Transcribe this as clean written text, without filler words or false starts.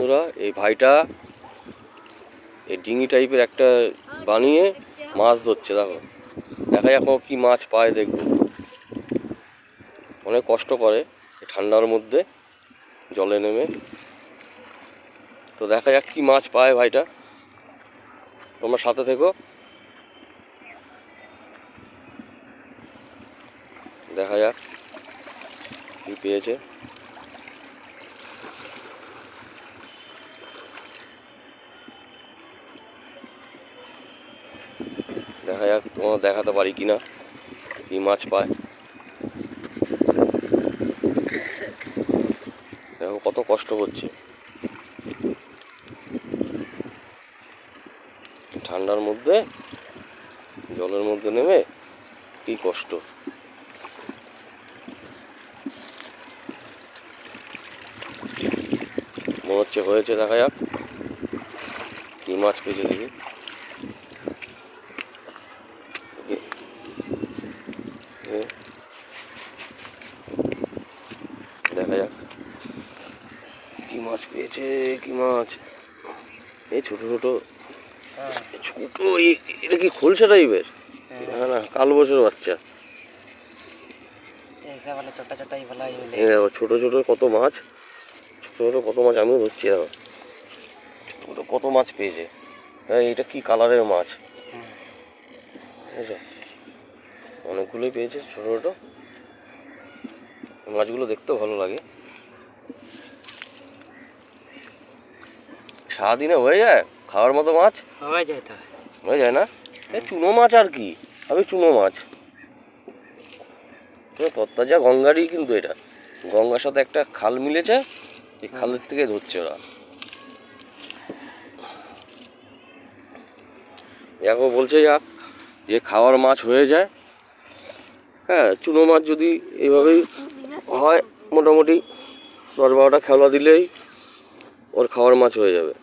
বন্ধুরা, এই ভাইটা এই ডিঙি টাইপের একটা বানিয়ে মাছ ধরছে। দেখো, দেখা যাক কি মাছ পায়, দেখবো। অনেক কষ্ট করে ঠান্ডার মধ্যে জলে নেমে। তো দেখা যাক কি মাছ পায় ভাইটা, তোমরা সাথে থেকো। দেখা যাক কি পেয়েছে। দেখা যাক তোমার দেখাতে পারি কিনা কি মাছ পায়। দেখো কত কষ্ট করছে ঠান্ডার মধ্যে জলের মধ্যে নেমে, কি কষ্ট। মনে হচ্ছে হয়েছে, দেখা যাক কি মাছ পেয়েছে দেখি। দেখা যাক কি মাছ পেয়েছে। কি মাছ? এই ছোট ছোট ছোট, এটা কি খোলসা টাইপের? না না, কালবোসের বাচ্চা। দেখো ছোট ছোট কত মাছ, ছোট ছোট কত মাছ আমিও ধরছি। দেখো ছোট কত মাছ পেয়েছে। হ্যাঁ, এটা কি কালারের মাছ, বুঝেছো? অনেকগুলোই পেয়েছে ছোট ছোট মাছগুলো, দেখতেও ভালো লাগে। সারাদিনে হয়ে যায় খাওয়ার মতো মাছ? হয়ে যায় তো, হয়ে যায় না? এই চুনো মাছ আর কি, আমি চুনো মাছ। তত্তাজা গঙ্গারই কিন্তু এটা, গঙ্গার সাথে একটা খাল মিলেছে, এই খালের থেকে ধরছে ওরা। দেখো বলছে যাক যে খাওয়ার মাছ হয়ে যায়। হ্যাঁ, চুনো মাছ যদি এইভাবেই হয়, মোটামুটি 10-12টা খেলা দিলেই ওর খাওয়ার মাছ হয়ে যাবে।